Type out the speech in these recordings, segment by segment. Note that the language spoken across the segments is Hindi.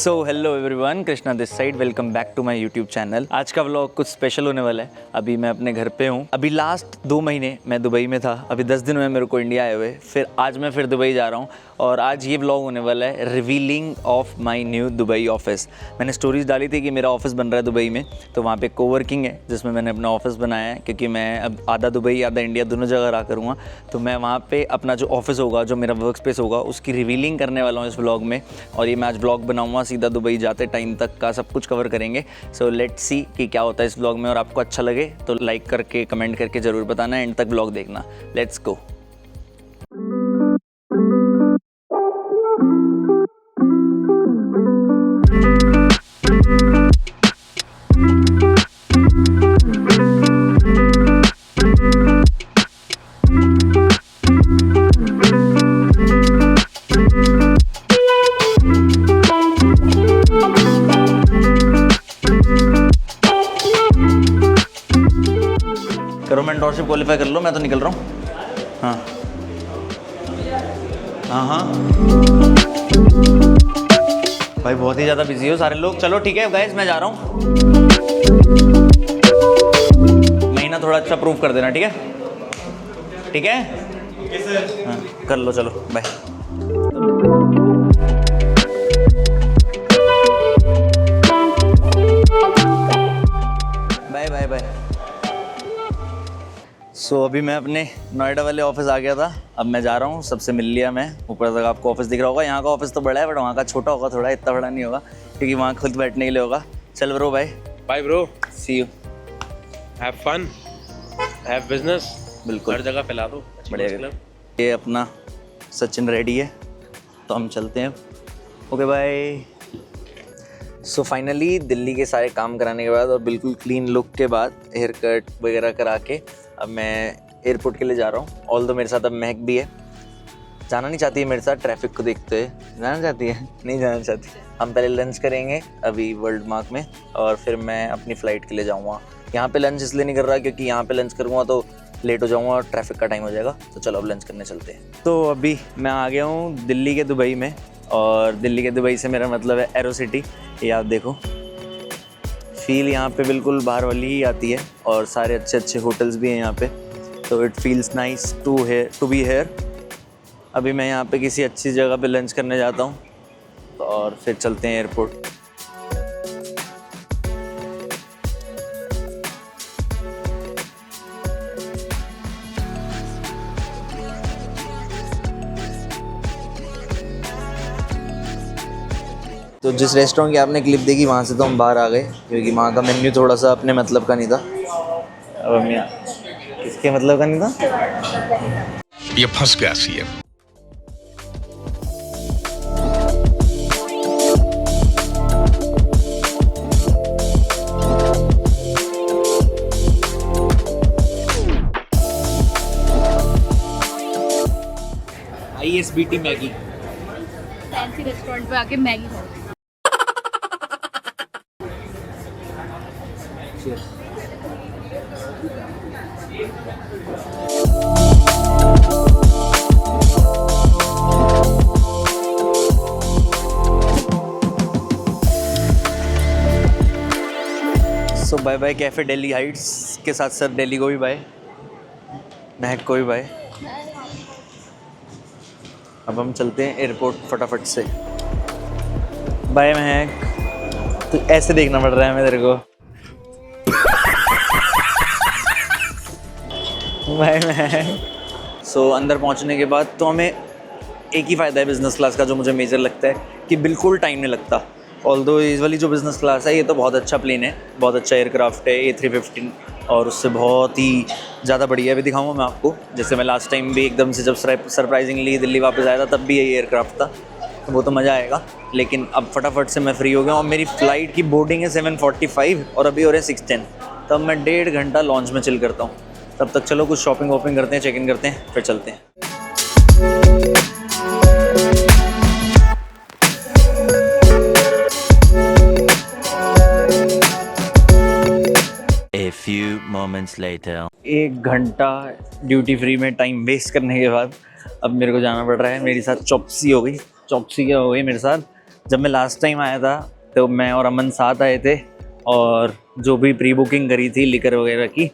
So hello everyone, Krishna this side, welcome back to my YouTube channel. आज का व्लॉग कुछ स्पेशल होने वाला है। अभी मैं अपने घर पे हूँ। अभी लास्ट 2 महीने मैं दुबई में था। अभी 10 दिन हुए मेरे को इंडिया आए हुए। फिर आज मैं फिर दुबई जा रहा हूँ और आज ये व्लॉग होने वाला है revealing of my new Dubai office. मैंने स्टोरीज डाली थी कि मेरा ऑफिस बन रहा है दुबई में, तो वहाँ पे कोवर्किंग है जिसमें मैंने अपना ऑफिस बनाया है, क्योंकि मैं अब आधा दुबई आधा इंडिया दोनों जगह रहा करूँगा। तो मैं वहाँ पे अपना जो ऑफिस होगा, जो मेरा वर्क स्पेस होगा, उसकी रिवीलिंग करने वाला हूँ इस व्लॉग में। और ये मैं आज व्लॉग बनाऊँगा, सीधा दुबई जाते टाइम तक का सब कुछ कवर करेंगे। सो लेट्स सी कि क्या होता है इस व्लॉग में। और आपको अच्छा लगे तो लाइक करके कमेंट करके ज़रूर बताना, एंड तक व्लॉग देखना। Let's go. करो, मेंटोरशिप क्वालिफाई कर लो, मैं तो निकल रहा हूँ। हाँ हाँ हाँ भाई, बहुत ही ज़्यादा बिजी हो सारे लोग। चलो ठीक है गाइस, मैं जा रहा हूँ। महीना थोड़ा अच्छा प्रूव कर देना, ठीक है? ठीक है हाँ, कर लो, चलो bye. Bye bye bye. So अभी मैं अपने नोएडा वाले ऑफिस आ गया था। अब मैं जा रहा हूँ, सबसे मिल लिया मैं। ऊपर तक आपको ऑफिस दिख रहा होगा। यहाँ का ऑफिस तो बड़ा है, बट वहाँ का छोटा होगा थोड़ा, इतना बड़ा नहीं होगा, क्योंकि वहाँ खुद बैठने के लिए होगा। चल bro, bye bye bro, see you, have fun, have business. बिल्कुल, हर जगह फैला दो। बढ़िया। ये अपना सचिन रेडी है, तो हम चलते हैं। Okay bye. So finally Delhi के सारे काम कराने के बाद और बिल्कुल क्लीन लुक के बाद, हेयर कट वगैरह करा के, अब मैं एयरपोर्ट के लिए जा रहा हूँ। ऑल दो मेरे साथ अब महक भी है। जाना नहीं चाहती है मेरे साथ, ट्रैफिक को देखते हुए। जाना चाहती है? नहीं जाना चाहती। हम पहले लंच करेंगे अभी वर्ल्ड मार्क में, और फिर मैं अपनी फ़्लाइट के लिए जाऊँगा। यहाँ पे लंच इसलिए नहीं कर रहा क्योंकि यहाँ पे लंच करूँगा तो लेट हो जाऊँगा और ट्रैफिक का टाइम हो जाएगा। तो चलो अब लंच करने चलते हैं। तो अभी मैं आ गया हूँ दिल्ली के दुबई में, और दिल्ली के दुबई से मेरा मतलब है एरो सिटी। ये आप देखो, फील यहाँ पे बिल्कुल बाहर वाली ही आती है, और सारे अच्छे अच्छे होटल्स भी हैं यहाँ पे। तो it feels nice to be here. अभी मैं यहाँ पे किसी अच्छी जगह पे लंच करने जाता हूँ, और फिर चलते हैं एयरपोर्ट। तो जिस रेस्टोरेंट की आपने क्लिप देखी, वहाँ से तो हम बाहर आ गए, क्योंकि वहाँ का मेन्यू थोड़ा सा अपने मतलब का नहीं था। अब हम यहाँ इसके मतलब का नहीं था। ये फंस गया CM. ISBT Maggi, fancy restaurant पे आके मैगी खाओ। So bye bye cafe Delhi heights के साथ साथ दिल्ली को भी बाय, महक को भी बाय। अब हम चलते हैं एयरपोर्ट फटाफट से। बाय महक। तो ऐसे देखना पड़ रहा है मैं तेरे को। बाय महक। सो अंदर पहुंचने के बाद तो हमें एक ही फ़ायदा है बिज़नेस क्लास का, जो मुझे मेजर लगता है, कि बिल्कुल टाइम नहीं लगता। ऑल्दो इस वाली जो बिज़नेस क्लास है, ये तो बहुत अच्छा प्लेन है, बहुत अच्छा एयरक्राफ्ट है A350, और उससे बहुत ही ज़्यादा बढ़िया भी दिखाऊंगा मैं आपको। जैसे मैं लास्ट टाइम भी एकदम से जब सरप्राइजिंगली दिल्ली वापस आया था, तब भी यही एयरक्राफ्ट था, तो वो तो मज़ा आएगा। लेकिन अब फटाफट से मैं फ्री हो गया, और मेरी फ़्लाइट की बोर्डिंग है 7:45, और अभी हो रहे हैं 6:10। तब मैं 1.5 घंटा लॉन्च में चिल करता हूँ। तब तक चलो कुछ शॉपिंग वॉपिंग करते हैं, चेक इन करते हैं, फिर चलते हैं। A few moments later. 1 घंटा ड्यूटी फ्री में टाइम वेस्ट करने के बाद अब मेरे को जाना पड़ रहा है। मेरे साथ चॉप्सी हो गई। चॉप्सी क्या हो गई मेरे साथ, जब मैं लास्ट टाइम आया था तो मैं और अमन साथ आए थे, और जो भी प्री बुकिंग करी थी लिकर वगैरह की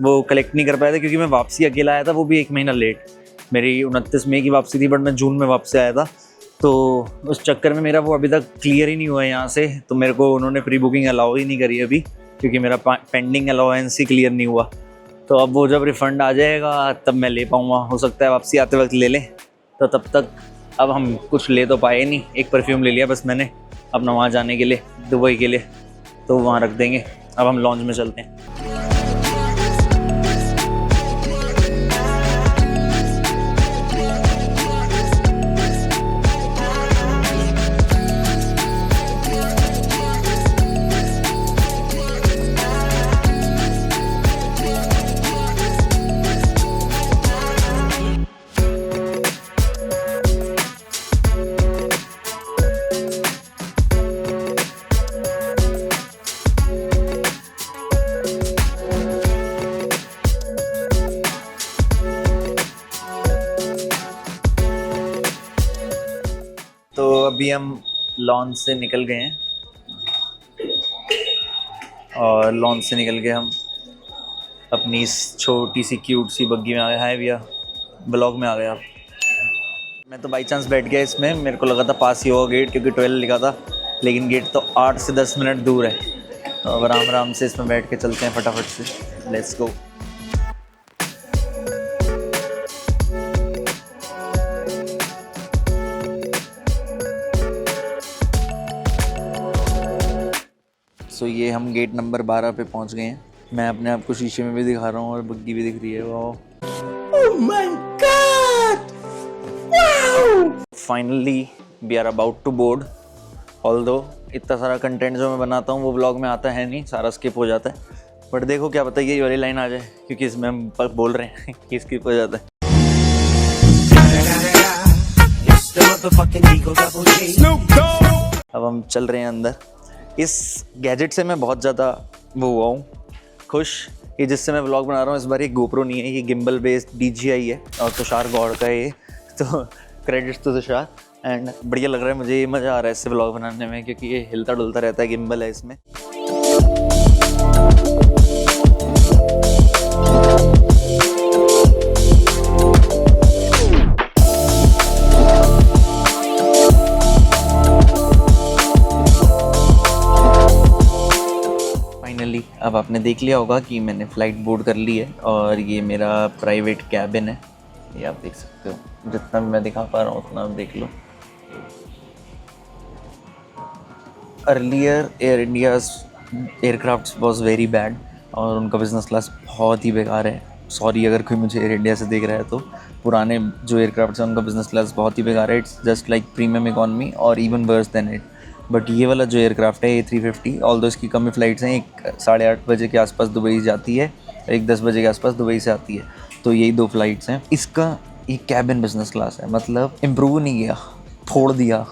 वो कलेक्ट नहीं कर पाया था क्योंकि मैं वापसी अकेला आया था, वो भी 1 महीना लेट। मेरी 29 मई की वापसी थी, बट मैं जून में वापस आया था, तो उस चक्कर में मेरा वो अभी तक क्लियर ही नहीं हुआ है यहाँ से। तो मेरे को उन्होंने प्री बुकिंग अलाउ ही नहीं करी अभी, क्योंकि मेरा पेंडिंग अलाउंस ही क्लियर नहीं हुआ। तो अब वो जब रिफ़ंड आ जाएगा तब मैं ले पाऊँगा, हो सकता है वापसी आते वक्त ले लें। तो तब तक अब हम कुछ ले तो पाए नहीं, एक परफ्यूम ले लिया बस मैंने अपना वहाँ जाने के लिए, दुबई के लिए, तो वहाँ रख देंगे। अब हम लॉन्च में चलते हैं। तो अभी हम लॉन्च से निकल गए हैं, और लॉन्च से निकल के हम अपनी इस छोटी सी क्यूट सी बग्गी में आ गए। हाय भैया, ब्लॉग में आ गया। मैं तो बाई चांस बैठ गया इसमें, मेरे को लगा था पास ही होगा गेट, क्योंकि 12 लिखा था, लेकिन गेट तो 8 से 10 मिनट दूर है। तो अब आराम आराम से इसमें बैठ के चलते हैं फटाफट से। Let's go. सो ये हम गेट नंबर 12 पे पहुंच गए हैं। मैं अपने आप को शीशे में भी दिखा रहा हूँ और बग्गी भी दिख रही है। Oh my god, wow! Finally we are about to board. Although इतना सारा कंटेंट जो मैं बनाता हूँ वो ब्लॉग में आता है नहीं, सारा स्किप हो जाता है। बट देखो क्या पता ये वाली लाइन आ जाए, क्योंकि इसमें हम बोल रहे हैं कि स्किप हो जाता है। अब हम चल रहे हैं अंदर। इस गैजेट से मैं बहुत ज़्यादा वो हुआ हूँ खुश, ये जिससे मैं व्लॉग बना रहा हूँ। इस बार ये गोप्रो नहीं है, ये गिम्बल बेस्ड DJI है, और तुषार गौड़ का है ये, तो क्रेडिट्स टू तुषार। एंड बढ़िया लग रहा है मुझे, ये मज़ा आ रहा है इससे व्लॉग बनाने में, क्योंकि ये हिलता डुलता रहता है, गिम्बल है इसमें। अब आपने देख लिया होगा कि मैंने फ़्लाइट बोर्ड कर ली है, और ये मेरा प्राइवेट कैबिन है, ये आप देख सकते हो। जितना भी मैं दिखा पा रहा हूँ उतना आप देख लो। Earlier Air India's aircraft was very bad, और उनका बिज़नेस क्लास बहुत ही बेकार है। सॉरी अगर कोई मुझे एयर इंडिया से देख रहा है, तो पुराने जो एयरक्राफ्ट हैं उनका बिज़नेस क्लास बहुत ही बेकार है। It's just like premium economy और even worse than it. But ये वाला जो एयरक्राफ्ट है A350, ऑल्दो इसकी कम फ़्लाइट्स हैं, एक 8:30 बजे के आसपास दुबई जाती है, एक 10 बजे के आसपास दुबई से आती है, तो यही 2 फ़्लाइट्स हैं। इसका ये कैबिन बिज़नेस क्लास है, मतलब इम्प्रूव नहीं किया, फोड़ दिया।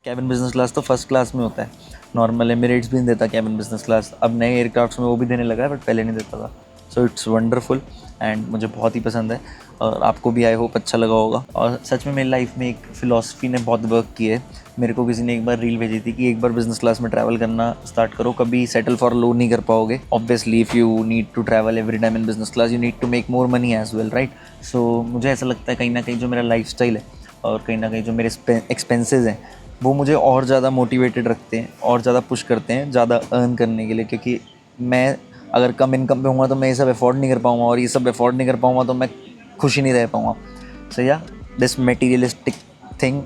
कैबिन बिज़नेस क्लास तो फर्स्ट क्लास में होता है, नॉर्मल एमिरेट्स भी नहीं देता कैबिन बिज़नेस क्लास। अब नए एयरक्राफ्ट में वो भी देने लगा है, बट पहले नहीं देता था। सो इट्स वंडरफुल एंड मुझे बहुत ही पसंद है, और आपको भी आई होप अच्छा लगा होगा। और सच में मेरी लाइफ में एक फ़िलॉसफी ने बहुत वर्क की है। मेरे को किसी ने एक बार रील भेजी थी कि एक बार बिज़नेस क्लास में ट्रैवल करना स्टार्ट करो, कभी सेटल फॉर लो नहीं कर पाओगे। Obviously if you need to travel every time in business class, you need to make more money as well, right. So मुझे ऐसा लगता है कहीं ना कहीं जो मेरा लाइफस्टाइल है, और कहीं ना कहीं जो मेरे एक्सपेंसेस हैं, वो मुझे और ज़्यादा मोटिवेटेड रखते हैं, और ज़्यादा पुश करते हैं ज़्यादा अर्न करने के लिए। क्योंकि मैं अगर कम इनकम पे हूँगा तो मैं ये सब अफोर्ड नहीं कर पाऊँगा, और ये सब अफोर्ड नहीं कर पाऊँगा तो मैं खुश ही नहीं रह पाऊँगा। सो या this materialistic thing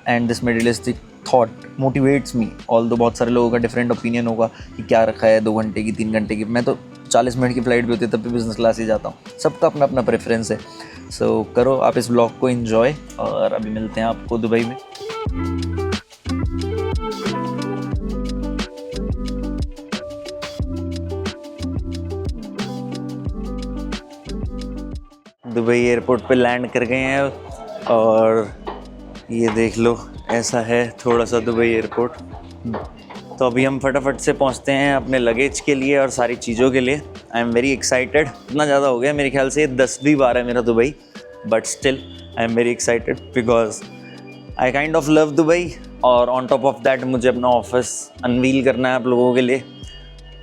and this materialistic thought motivates me. Although बहुत सारे लोगों का डिफरेंट ओपिनियन होगा कि क्या रखा है 2 घंटे की 3 घंटे की, मैं तो 40 मिनट की फ़्लाइट भी होती है तब भी बिज़नेस क्लास ही जाता हूँ। सबका अपना अपना प्रेफरेंस है। सो करो आप इस ब्लॉग को एंजॉय, और अभी मिलते हैं आपको दुबई में। दुबई एयरपोर्ट पे लैंड कर गए हैं, और ये देख लो ऐसा है थोड़ा सा दुबई एयरपोर्ट। तो अभी हम फटाफट से पहुंचते हैं अपने लगेज के लिए और सारी चीज़ों के लिए। I am very excited. इतना ज़्यादा हो गया मेरे ख्याल से 10वीं बार है मेरा Dubai, but still I am very excited because I kind of love Dubai. और ऑन टॉप ऑफ दैट मुझे अपना ऑफिस अनवील करना है आप लोगों के लिए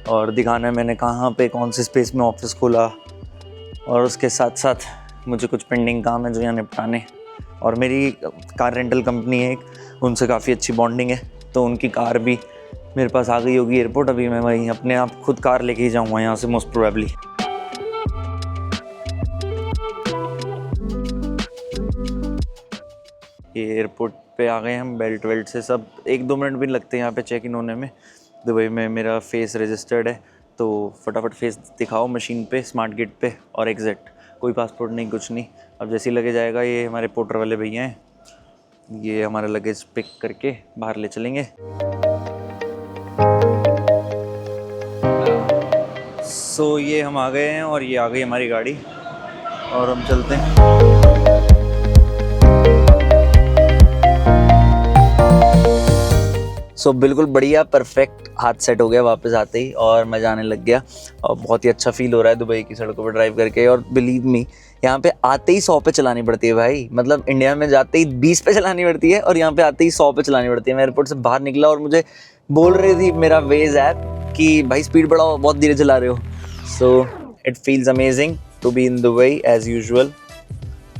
और दिखाना है मैंने कहाँ पे कौन सी स्पेस में ऑफिस खोला, और उसके साथ साथ मुझे कुछ पेंडिंग काम है जो यहाँ निपटाने। और मेरी कार रेंटल कंपनी है एक, उनसे काफ़ी अच्छी बॉन्डिंग है, तो उनकी कार भी मेरे पास आ गई होगी एयरपोर्ट। अभी मैं वहीं अपने आप खुद कार लेके ही जाऊँगा यहाँ से मोस्ट प्रोबेबली। ये एयरपोर्ट पे आ गए हम, बेल्ट वेल्ट से सब 1-2 मिनट भी लगते हैं यहाँ पे चेक इन होने में। दुबई में मेरा फेस रजिस्टर्ड है, तो फटाफट फेस दिखाओ मशीन पे, स्मार्ट गेट पे और एग्जैक्ट, कोई पासपोर्ट नहीं कुछ नहीं। अब जैसे ही लगेज आएगा, ये हमारे पोर्टर वाले भैया हैं, ये हमारा लगेज पिक करके बाहर ले चलेंगे। सो ये हम आ गए हैं और ये आ गई हमारी गाड़ी और हम चलते हैं। सो बिल्कुल बढ़िया परफेक्ट हाथ सेट हो गया वापस आते ही और मज़ा आने लग गया और बहुत ही अच्छा फील हो रहा है दुबई की सड़कों पर ड्राइव करके। और बिलीव मी, यहाँ पे आते ही 100 पे चलानी पड़ती है भाई। मतलब इंडिया में जाते ही 20 पे चलानी पड़ती है और यहाँ पे आते ही 100 पे चलानी पड़ती है। मैं एयरपोर्ट से बाहर निकला और मुझे बोल रही थी मेरा वेज ऐप कि भाई स्पीड बढ़ाओ, बहुत धीरे चला रहे हो। So it feels amazing to be in Dubai as usual.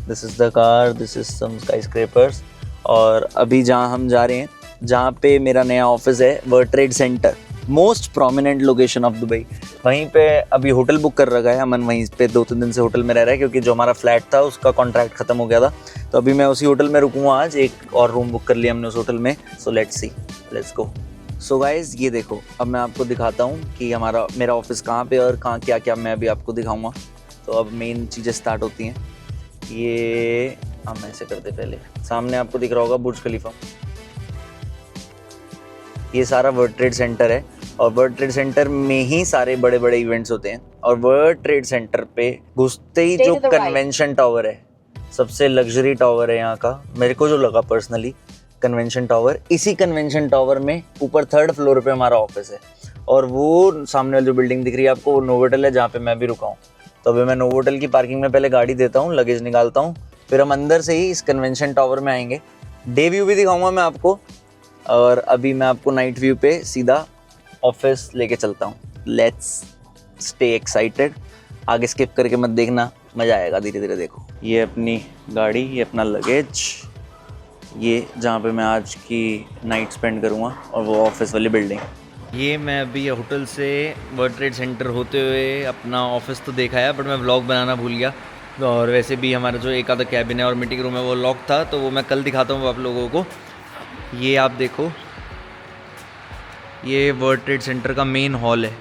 This is the car, this is some skyscrapers. और अभी जहाँ हम जा रहे हैं, जहाँ पे मेरा नया ऑफिस है, world trade centre, most prominent location of Dubai, वहीं पे अभी होटल बुक कर रखा है। अमन वहीं पे 2-3 दिन से होटल में रह रहा है क्योंकि जो हमारा फ्लैट था उसका कॉन्ट्रैक्ट ख़त्म हो गया था, तो अभी मैं उसी होटल में रुकूँगा आज। एक और रूम बुक कर लिया हमने उस होटल में। So let's see, let's go. So guys ये देखो, अब मैं आपको दिखाता हूँ कि मेरा ऑफिस कहाँ पे और कहाँ क्या क्या मैं अभी आपको दिखाऊँगा। तो अब मेन चीज़ें स्टार्ट होती हैं। ये हम ऐसे करते, पहले सामने आपको दिख रहा होगा बुर्ज खलीफा, ये सारा वर्ल्ड ट्रेड सेंटर है और वर्ल्ड ट्रेड सेंटर में ही सारे बड़े बड़े इवेंट्स होते हैं। और वर्ल्ड ट्रेड सेंटर पे घुसते ही जो कन्वेंशन टावर है, सबसे लग्जरी टावर है यहाँ का, मेरे को जो लगा पर्सनली, कन्वेंशन टावर। इसी कन्वेंशन टावर में ऊपर 3rd फ्लोर पे हमारा ऑफिस है और वो सामने वाली जो बिल्डिंग दिख रही है आपको, वो नोवोटेल है जहाँ पे मैं भी रुका हूँ। तो अभी मैं नोवोटेल की पार्किंग में पहले गाड़ी देता हूँ, लगेज निकालता हूँ, फिर हम अंदर से ही इस कन्वेंशन टावर में आएंगे। डे व्यू भी दिखाऊंगा मैं आपको, और अभी मैं आपको नाइट व्यू पे सीधा ऑफिस लेके चलता हूँ। लेट्स स्टे एक्साइटेड, आगे स्किप करके मत देखना, मज़ा आएगा, धीरे धीरे देखो। ये अपनी गाड़ी, ये अपना लगेज, ये जहाँ पे मैं आज की नाइट स्पेंड करूँगा, और वो ऑफिस वाली बिल्डिंग। ये मैं अभी होटल से वर्ल्ड ट्रेड सेंटर होते हुए अपना ऑफिस तो देखा है, बट मैं व्लॉग बनाना भूल गया। और वैसे भी हमारा जो एक आधा कैबिन है और मीटिंग रूम है वो लॉक था, तो वो मैं कल दिखाता हूँ आप लोगों को। ये आप देखो, ये वर्ल्ड ट्रेड सेंटर का मेन हॉल है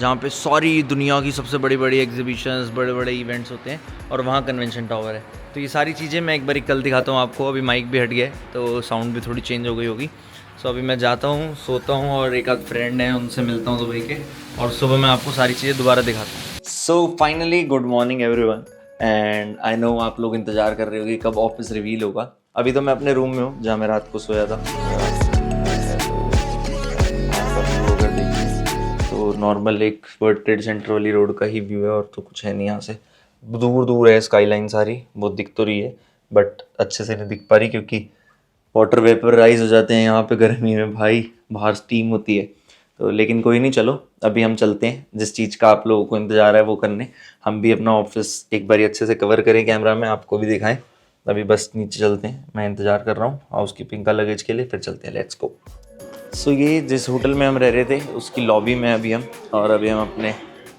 जहाँ पे सारी दुनिया की सबसे बड़ी बड़ी एग्जीबिशंस, बड़े बड़े इवेंट्स होते हैं, और वहाँ कन्वेंशन टावर है। तो ये सारी चीज़ें मैं एक बार कल दिखाता हूँ आपको। अभी माइक भी हट गया है तो साउंड भी थोड़ी चेंज हो गई होगी। सो अभी मैं जाता हूँ, सोता हूँ, और एक आध फ्रेंड है उनसे मिलता हूँ दुबई के, और सुबह मैं आपको सारी चीज़ें दोबारा दिखाता हूँ। So finally good morning everyone, and I know आप लोग इंतज़ार कर रहे हो कि कब ऑफिस रिवील होगा। अभी तो मैं अपने रूम में हूँ जहाँ मैं रात को सोया था। तो नॉर्मल एक वर्ल्ड ट्रेड सेंटर वाली रोड का ही व्यू है, और तो कुछ है नहीं। यहाँ से दूर दूर है स्काईलाइन सारी, बहुत दिख तो रही है बट अच्छे से नहीं दिख पा रही क्योंकि वाटर वेपर राइज हो जाते हैं यहाँ पे गर्मी में भाई, बाहर स्टीम होती है। तो लेकिन कोई नहीं, चलो अभी हम चलते हैं जिस चीज़ का आप लोगों को इंतज़ार है वो करने। हम भी अपना ऑफिस एक बार अच्छे से कवर करें कैमरा में, आपको भी दिखाएं। अभी बस नीचे चलते हैं, मैं इंतज़ार कर रहा हूँ हाउस कीपिंग का लगेज के लिए, फिर चलते हैं, लेट्स गो। सो ये जिस होटल में हम रह रहे थे उसकी लॉबी में अभी हम, और अभी हम अपने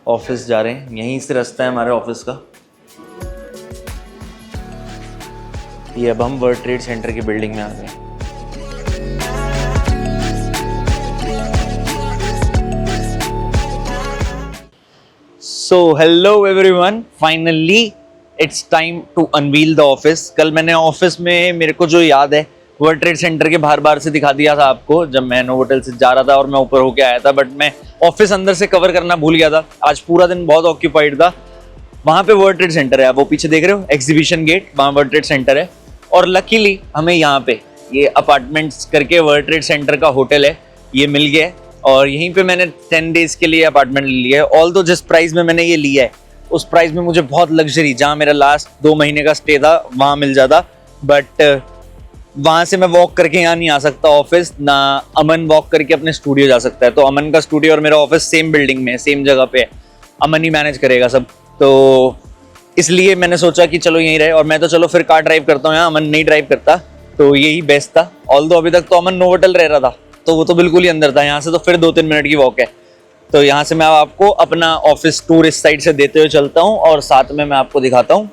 ऑफिस जा रहे हैं। यहीं से रास्ता है हमारे ऑफिस का। ये अब हम वर्ल्ड ट्रेड सेंटर की बिल्डिंग में आ गए। So hello everyone, finally it's time to unveil the office. कल मैंने ऑफिस में, मेरे को जो याद है, वर्ल्ड ट्रेड सेंटर के बाहर से दिखा दिया था आपको जब मैं नोवोटेल से जा रहा था और मैं ऊपर होके आया था, बट मैं ऑफिस अंदर से कवर करना भूल गया था। आज पूरा दिन बहुत ऑक्यूपाइड था। वहाँ पे वर्ल्ड ट्रेड सेंटर है, आप वो पीछे देख रहे हो एग्जीबिशन गेट, वहाँ वर्ल्ड ट्रेड सेंटर है। और लकीली हमें यहाँ पे ये अपार्टमेंट्स करके वर्ल्ड ट्रेड सेंटर का होटल है, ये मिल गया, और यहीं पे मैंने 10 डेज के लिए अपार्टमेंट ले लिया है। ऑल दो जिस प्राइस में मैंने ये लिया है उस प्राइस में मुझे बहुत लग्जरी, जहाँ मेरा लास्ट 2 महीने का स्टे था वहाँ मिल जाता, बट वहां से मैं वॉक करके यहाँ नहीं आ सकता ऑफिस, ना अमन वॉक करके अपने स्टूडियो जा सकता है। तो अमन का स्टूडियो और मेरा ऑफिस सेम बिल्डिंग में है, सेम जगह पे है, अमन ही मैनेज करेगा सब। तो इसलिए मैंने सोचा कि चलो यहीं रहे, और मैं तो चलो फिर कार ड्राइव करता हूँ, यहाँ अमन नहीं ड्राइव करता, तो यही बेस्ट था। ऑल्दो अभी तक तो अमन नोवोटेल रह रहा था, तो वो तो बिल्कुल ही अंदर था, यहाँ से तो फिर 2-3 मिनट की वॉक है। तो यहाँ से मैं आपको अपना ऑफिस टूर इस साइड से देते हुए चलता हूँ, और साथ में मैं आपको दिखाता हूँ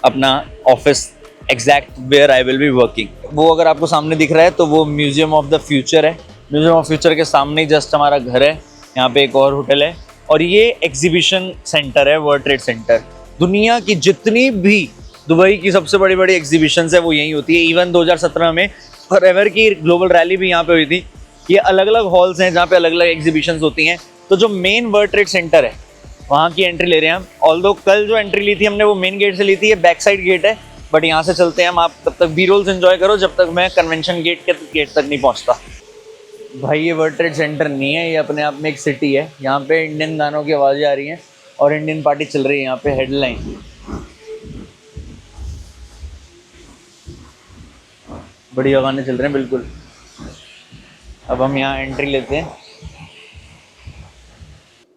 अपना office exact where I will be working. वो अगर आपको सामने दिख रहा है तो वो म्यूजियम ऑफ द फ्यूचर है। म्यूजियम ऑफ फ्यूचर के सामने ही जस्ट हमारा घर है, यहाँ पे एक और होटल है, और ये एग्जीबिशन सेंटर है, वर्ल्ड ट्रेड सेंटर। दुनिया की जितनी भी दुबई की सबसे बड़ी बड़ी एग्जीबिशंस है वो यहीं होती है। इवन 2017 में फॉरएवर की ग्लोबल रैली भी यहाँ पे हुई थी। ये अलग अलग हॉल्स हैं जहाँ पे अलग अलग एग्जीबिशंस होती हैं। तो जो मेन वर्ल्ड ट्रेड सेंटर है वहाँ की एंट्री ले रहे हैं हम। ऑल्दो कल जो एंट्री ली थी हमने वो मेन गेट से ली थी, ये बैक साइड गेट है, बट यहाँ से चलते हैं हम। आप तब तक बी रोल्स एंजॉय करो जब तक मैं कन्वेंशन गेट के गेट तक नहीं पहुँचता। भाई ये वर्ल्ड ट्रेड सेंटर नहीं है, ये अपने आप में एक सिटी है। यहाँ पे इंडियन गानों की आवाज़ें आ रही हैं और इंडियन पार्टी चल रही है यहाँ पे, हेडलाइन। बढ़िया गाने चल रहे हैं बिल्कुल। अब हम यहाँ एंट्री लेते हैं।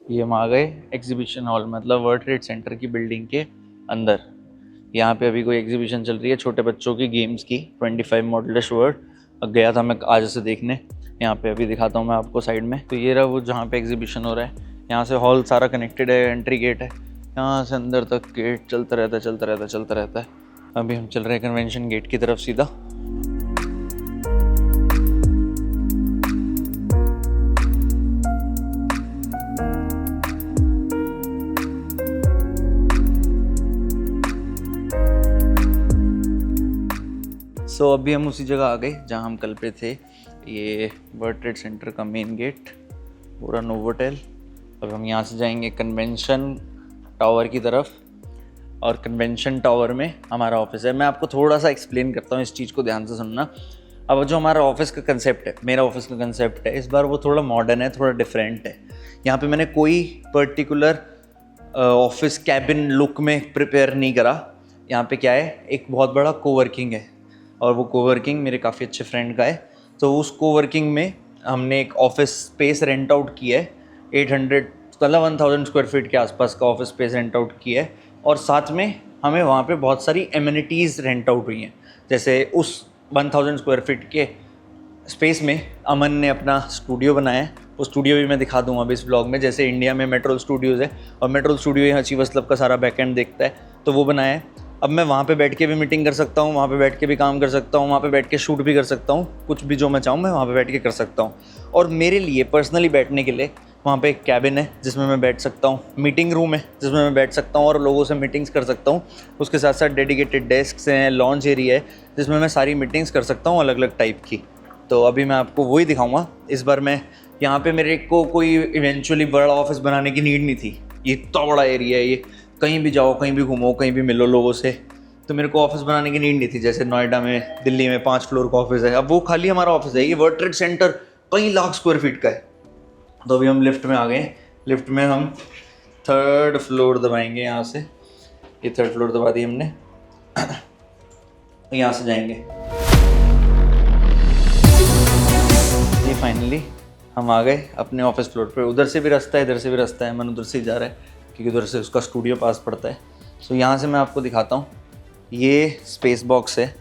ये हम आ गए एग्जीबिशन हॉल, मतलब वर्ल्ड ट्रेड सेंटर की बिल्डिंग के अंदर। यहाँ पे अभी कोई एग्जीबिशन चल रही है छोटे बच्चों की गेम्स की, 25 मॉडलिश वर्ल्ड। अब गया था मैं आज से देखने, यहाँ पे अभी दिखाता हूँ मैं आपको साइड में। तो ये रहा वो जहाँ पे एग्जीबिशन हो रहा है। यहाँ से हॉल सारा कनेक्टेड है, एंट्री गेट है, यहाँ से अंदर तक गेट चलता रहता है। अभी हम चल रहे हैं कन्वेंशन गेट की तरफ सीधा। तो अभी हम उसी जगह आ गए जहाँ हम कल पे थे। ये वर्ल्ड ट्रेड सेंटर का मेन गेट, पूरा नोवोटेल। अब हम यहाँ से जाएंगे कन्वेंशन टावर की तरफ, और कन्वेंशन टावर में हमारा ऑफिस है। मैं आपको थोड़ा सा एक्सप्लेन करता हूँ, इस चीज़ को ध्यान से सुनना। अब जो हमारा ऑफिस का कंसेप्ट है, मेरा ऑफिस का कंसेप्ट है, इस बार वो थोड़ा मॉडर्न है, थोड़ा डिफरेंट है। यहाँ पे मैंने कोई पर्टिकुलर ऑफिस कैबिन लुक में प्रिपेयर नहीं करा। यहाँ पे क्या है, एक बहुत बड़ा कोवर्किंग है, और वो कोवर्किंग मेरे काफ़ी अच्छे फ्रेंड का है। तो उस कोवर्किंग में हमने एक ऑफिस स्पेस रेंट आउट किया है, 1000 स्क्वायर फीट के आसपास का ऑफिस स्पेस रेंट आउट किया है। और साथ में हमें वहाँ पे बहुत सारी एमिनिटीज़ रेंट आउट हुई हैं। जैसे उस 1000 स्क्वायर फीट के स्पेस में अमन ने अपना स्टूडियो बनाया है। वो स्टूडियो भी मैं दिखा दूँगा अभी इस ब्लॉग में। जैसे इंडिया में मेट्रोल स्टूडियोज़ है, और मेट्रोल स्टूडियो यहाँ चीवस क्लब का सारा बैकएंड देखता है, तो वो बनाया है। अब मैं वहाँ पे बैठ के भी मीटिंग कर सकता हूँ, वहाँ पे बैठ के भी काम कर सकता हूँ, वहाँ पे बैठ के शूट भी कर सकता हूँ, कुछ भी जो मैं चाहूँ मैं वहाँ पे बैठ के कर सकता हूँ। और मेरे लिए पर्सनली बैठने के लिए वहाँ पे एक कैबिन है जिसमें मैं बैठ सकता हूँ, मीटिंग रूम है जिसमें मैं बैठ सकता हूँ और लोगों से मीटिंग्स कर सकता हूँ। उसके साथ साथ डेडिकेटेड डेस्क हैं, लॉन्च एरिया है जिसमें मैं सारी मीटिंग्स कर सकता हूँ अलग अलग टाइप की। तो अभी मैं आपको वही दिखाऊँगा। इस बार मैं यहाँ पर मेरे को कोई इवेंचुअली बड़ा ऑफिस बनाने की नीड नहीं थी। ये इतना बड़ा एरिया है, ये कहीं भी जाओ, कहीं भी घूमो, कहीं भी मिलो लोगों से, तो मेरे को ऑफिस बनाने की नीड नहीं थी। जैसे नोएडा में, दिल्ली में 5 फ्लोर का ऑफिस है, अब वो खाली हमारा ऑफिस है। ये वर्ल्ड ट्रेड सेंटर कई लाख स्क्वायर फीट का है। तो अभी हम लिफ्ट में आ गए। लिफ्ट में हम 3rd फ्लोर दबाएंगे यहाँ से। ये 3rd फ्लोर दबा दी हमने। यहाँ से जाएंगे। ये फाइनली हम आ गए अपने ऑफिस फ्लोर पे। उधर से भी रास्ता है, इधर से भी रास्ता है। मन उधर से ही जा रहा है क्योंकि उधर से उसका स्टूडियो पास पड़ता है। सो यहाँ से मैं आपको दिखाता हूँ। ये स्पेस बॉक्स है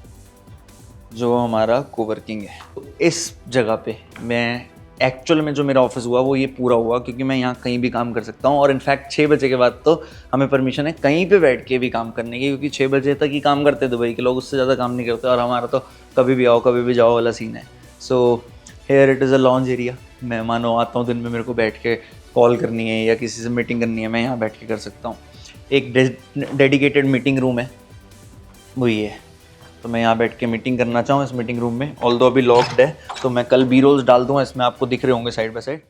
जो हमारा कोवर्किंग है। तो इस जगह पे मैं एक्चुअल में जो मेरा ऑफिस हुआ वो ये पूरा हुआ, क्योंकि मैं यहाँ कहीं भी काम कर सकता हूँ। और इनफैक्ट 6 बजे के बाद तो हमें परमिशन है कहीं पे बैठ के भी काम करने की, क्योंकि 6 बजे तक ही काम करते दुबई के लोग, उससे ज़्यादा काम नहीं करते। और हमारा तो कभी भी आओ कभी भी जाओ वाला सीन है। So here it is a launch area. मैं मानो आता हूँ दिन में, मेरे को बैठ के कॉल करनी है या किसी से मीटिंग करनी है, मैं यहाँ बैठ के कर सकता हूँ। एक डेडिकेटेड मीटिंग रूम है, वो ये है। तो मैं यहाँ बैठ के मीटिंग करना चाहूँ इस मीटिंग रूम में। ऑल्दो अभी लॉक्ड है, तो मैं कल बी रोल्स डाल दूँगा, इसमें आपको दिख रहे होंगे side by side.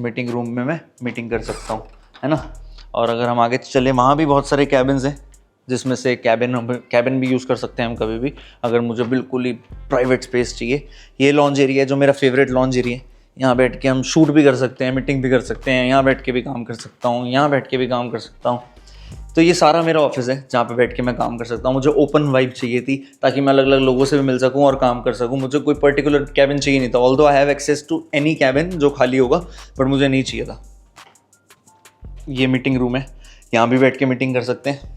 Meeting room में मैं मीटिंग कर सकता हूँ, है ना। और अगर हम आगे चले, वहाँ भी बहुत सारे कैबिन्स हैं, जिसमें से कैबिन भी यूज़ कर सकते हैं हम कभी भी, अगर मुझे बिल्कुल ही प्राइवेट स्पेस चाहिए। ये लॉन्ज एरिया है जो मेरा फेवरेट लॉन्ज एरिया है। यहाँ बैठ के हम शूट भी कर सकते हैं, मीटिंग भी कर सकते हैं, यहाँ बैठ के भी काम कर सकता हूँ, यहाँ बैठ के भी काम कर सकता हूँ। तो ये सारा मेरा ऑफिस है जहाँ पे बैठ के मैं काम कर सकता हूँ। मुझे ओपन वाइब चाहिए थी ताकि मैं अलग अलग लोगों से भी मिल सकूँ और काम कर सकूँ। मुझे कोई पर्टिकुलर कैबिन चाहिए नहीं था, although I have access to any cabin जो खाली होगा, बट मुझे नहीं चाहिए था। ये मीटिंग रूम है, यहाँ भी बैठ के मीटिंग कर सकते हैं।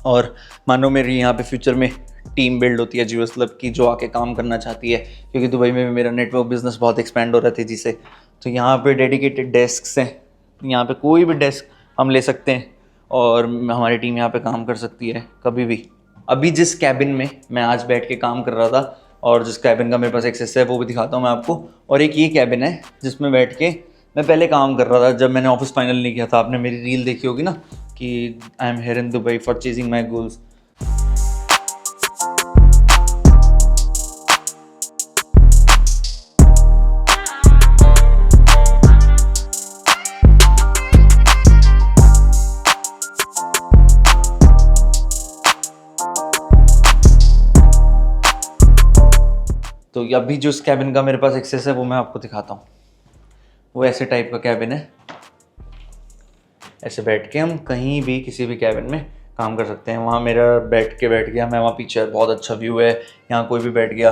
और मानो मेरी यहाँ पे फ्यूचर में टीम बिल्ड होती है जियोस क्लब की, जो आके काम करना चाहती है, क्योंकि दुबई में भी मेरा नेटवर्क बिजनेस बहुत एक्सपैंड हो रहा है तेज़ी से। तो यहाँ पे डेडिकेटेड डेस्क हैं, यहाँ पे कोई भी डेस्क हम ले सकते हैं और हमारी टीम यहाँ पे काम कर सकती है कभी भी। अभी जिस कैबिन में मैं आज बैठ के काम कर रहा था और जिस कैबिन का मेरे पास एक्सेस है वो भी दिखाता हूँ मैं आपको। और एक ये कैबिन है जिसमें बैठ के मैं पहले काम कर रहा था जब मैंने ऑफिस फाइनल नहीं किया था। आपने मेरी रील देखी होगी ना कि I am here in Dubai for chasing my goals. तो अभी जो इस कैबिन का मेरे पास एक्सेस है वो मैं आपको दिखाता हूँ। वो ऐसे टाइप का कैबिन है, ऐसे बैठ के हम कहीं भी किसी भी कैबिन में काम कर सकते हैं। वहाँ मेरा बैठ गया मैं, वहाँ पीछे बहुत अच्छा व्यू है, यहाँ कोई भी बैठ गया।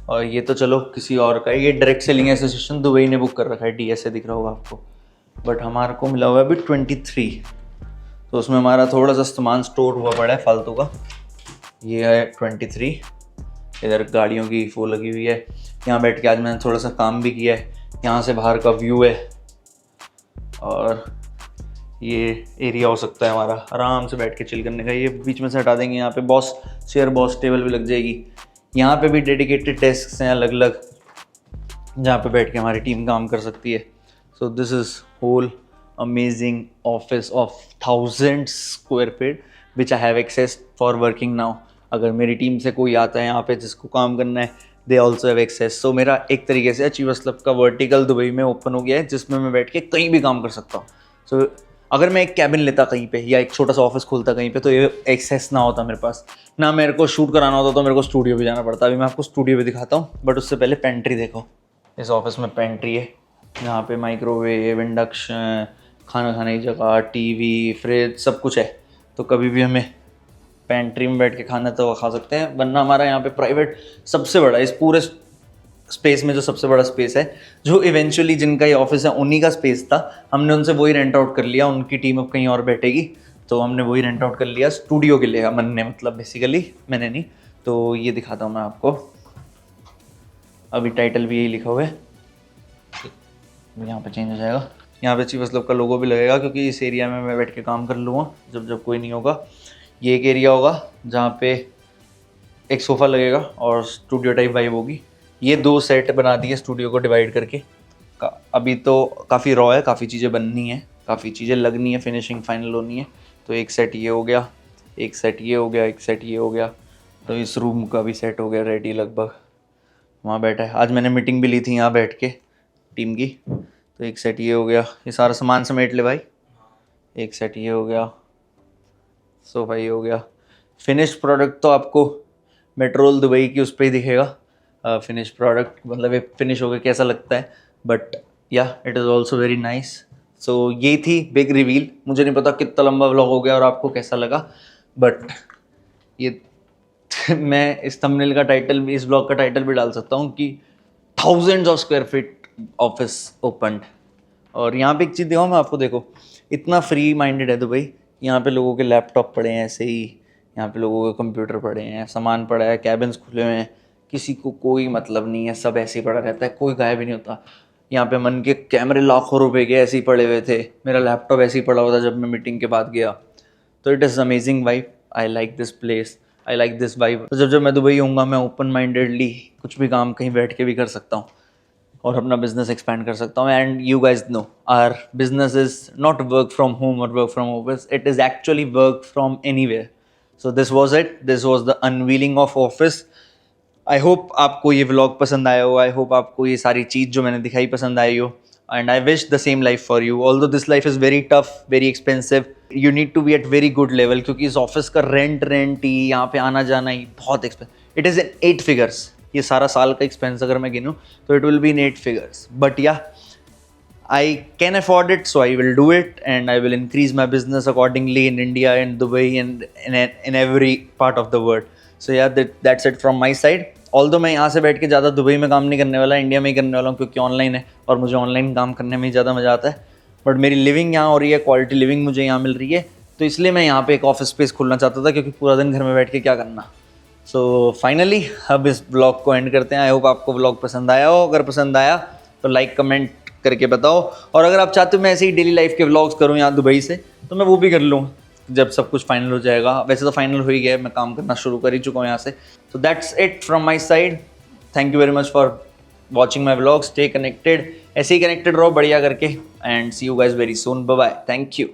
और ये तो चलो किसी और का, ये डायरेक्ट सेलिंग एसोसिएशन दुबई ने बुक कर रखा है, DSA दिख रहा होगा आपको। बट हमारे को मिला हुआ है अभी 23, तो उसमें हमारा थोड़ा सा सामान स्टोर हुआ पड़ा है फालतू का। ये है 23, इधर गाड़ियों की वो लगी हुई है। यहाँ बैठ के आज मैंने थोड़ा सा काम भी किया है। यहाँ से बाहर का व्यू है और ये एरिया हो सकता है हमारा आराम से बैठ के चिल करने का। ये बीच में से हटा देंगे, यहाँ पे बॉस चेयर, बॉस टेबल भी लग जाएगी। यहाँ पे भी डेडिकेटेड डेस्क हैं अलग अलग, जहाँ पे बैठ के हमारी टीम काम कर सकती है। So this is whole amazing office of 1000 square feet which I have access for working now. अगर मेरी टीम से कोई आता है यहाँ पे जिसको काम करना है, दे ऑल्सो हैव एक्सेस। सो मेरा एक तरीके से अचीवर्स क्लब का वर्टिकल दुबई में ओपन हो गया है, जिसमें मैं बैठ के कहीं भी काम कर सकता हूँ। सो अगर मैं एक कैबिन लेता कहीं पे या एक छोटा सा ऑफिस खोलता कहीं पे, तो ये एक्सेस ना होता मेरे पास, ना मेरे को शूट कराना होता तो मेरे को स्टूडियो भी जाना पड़ता। अभी मैं आपको स्टूडियो भी दिखाता हूँ, बट उससे पहले पेंट्री देखो। इस ऑफिस में पेंट्री है, यहाँ पे माइक्रोवेव, इंडक्शन, खाना खाने की जगह, TV, फ्रिज, सब कुछ है। तो कभी भी हमें पेंट्री में बैठ के खाना तो खा सकते हैं। वरना हमारा यहाँ पे प्राइवेट सबसे बड़ा, इस पूरे स्पेस में जो सबसे बड़ा स्पेस है, जो इवेंचुअली जिनका ये ऑफिस है उन्हीं का स्पेस था, हमने उनसे वही रेंट आउट कर लिया। उनकी टीम अब कहीं और बैठेगी तो हमने वही रेंट आउट कर लिया स्टूडियो के लिए। मन ने, मतलब बेसिकली मैंने नहीं। तो ये दिखाता हूँ मैं आपको, अभी टाइटल भी यही लिखा हुआ है, यहाँ पे चेंज हो जाएगा। यहाँ पे अचीवर्स क्लब का लोगो भी लगेगा, क्योंकि इस एरिया में मैं बैठ के काम कर लूँगा जब जब कोई नहीं होगा। ये एक एरिया होगा जहाँ पे एक सोफ़ा लगेगा और स्टूडियो टाइप वाइब होगी। ये 2 सेट बना दिए स्टूडियो को डिवाइड करके। अभी तो काफ़ी रॉ है, काफ़ी चीज़ें बननी है, काफ़ी चीज़ें लगनी है, फिनिशिंग फाइनल होनी है। तो एक सेट ये हो गया, एक सेट ये हो गया, एक सेट ये हो गया। तो इस रूम का भी सेट हो गया रेडी लगभग। वहाँ बैठा है, आज मैंने मीटिंग भी ली थी यहाँ बैठ के टीम की। तो एक सेट ये हो गया, ये सारा सामान समेट ले भाई। एक सेट ये हो गया, सोफा ये हो गया। फिनिश्ड प्रोडक्ट तो आपको मेट्रोल दुबई की उस पर ही दिखेगा, फिनिश प्रोडक्ट, मतलब ये फिनिश हो गया कैसा लगता है। But yeah it is also very nice. So ये थी बिग रिवील। मुझे नहीं पता कितना लंबा व्लॉग हो गया और आपको कैसा लगा, बट ये मैं इस थंबनेल का टाइटल भी, इस ब्लॉग का टाइटल भी डाल सकता हूँ कि 1000 of square feet office opened. और यहाँ पे एक चीज़ दिखाऊँ मैं आपको, देखो इतना फ्री माइंडेड है दुबई। यहाँ पे लोगों के लैपटॉप पड़े हैं ऐसे ही, यहाँ पे लोगों के कंप्यूटर पड़े हैं, सामान पड़ा है, कैबिन्स खुले हुए हैं, किसी को कोई मतलब नहीं है, सब ऐसे ही पड़ा रहता है, कोई गायब ही नहीं होता। यहाँ पे मन के कैमरे लाखों रुपए के ऐसे ही पड़े हुए थे, मेरा लैपटॉप ऐसे ही पड़ा हुआ था जब मैं मीटिंग के बाद गया। तो it is amazing vibe, I like this place, I like this vibe. तो जब मैं दुबई होऊंगा मैं ओपन माइंडेडली कुछ भी काम कहीं बैठ के भी कर सकता हूँ और अपना बिजनेस एक्सपैंड कर सकता हूँ। And you guys know our business is not work from home और work from office, it is actually work from anywhere. So this was it, this was the unveiling of office. I hope आपको ये व्लॉग पसंद आया हो, आई होप आपको ये सारी चीज़ जो मैंने दिखाई पसंद आई हो। and I wish the same life for you. Although this life is very tough, very expensive, you need to be at very good level क्योंकि इस ऑफिस का रेंट ही यहाँ पे आना जाना ही बहुत expensive. It is in 8 figures. ये सारा साल का एक्सपेंस अगर मैं गिनूँ तो it will be in 8 figures. But yeah, I can afford it, so I will do it, and I will increase my business accordingly in India and Dubai and in every part of the world. So yeah, that's it from my side. Although मैं यहाँ से बैठ के ज़्यादा दुबई में काम नहीं करने वाला, इंडिया में ही करने वाला हूँ क्योंकि ऑनलाइन है और मुझे ऑनलाइन काम करने में ही ज़्यादा मज़ा आता है. बट मेरी लिविंग यहाँ हो रही है, क्वालिटी लिविंग मुझे यहाँ मिल रही है, तो इसलिए मैं यहाँ पे एक ऑफिस स्पेस खोलना चाहता था क्योंकि पूरा दिन घर में बैठ के क्या करना. सो फाइनली अब इस ब्लॉग को एंड करते हैं. आई होप आपको ब्लॉग पसंद आया हो. अगर पसंद आया तो लाइक कमेंट करके बताओ, और अगर आप चाहते हो मैं ऐसे ही डेली लाइफ के व्लॉग्स करूँ यहाँ दुबई से तो मैं वो भी कर लूँ जब सब कुछ फाइनल हो जाएगा. वैसे तो फाइनल हो ही गया है, मैं काम करना शुरू कर ही चुका हूँ यहाँ से. So that's it from my side. Thank you very much for watching my vlog. Stay connected, ऐसे ही कनेक्टेड रहो बढ़िया करके, and see you guys very soon. Bye bye. Thank you.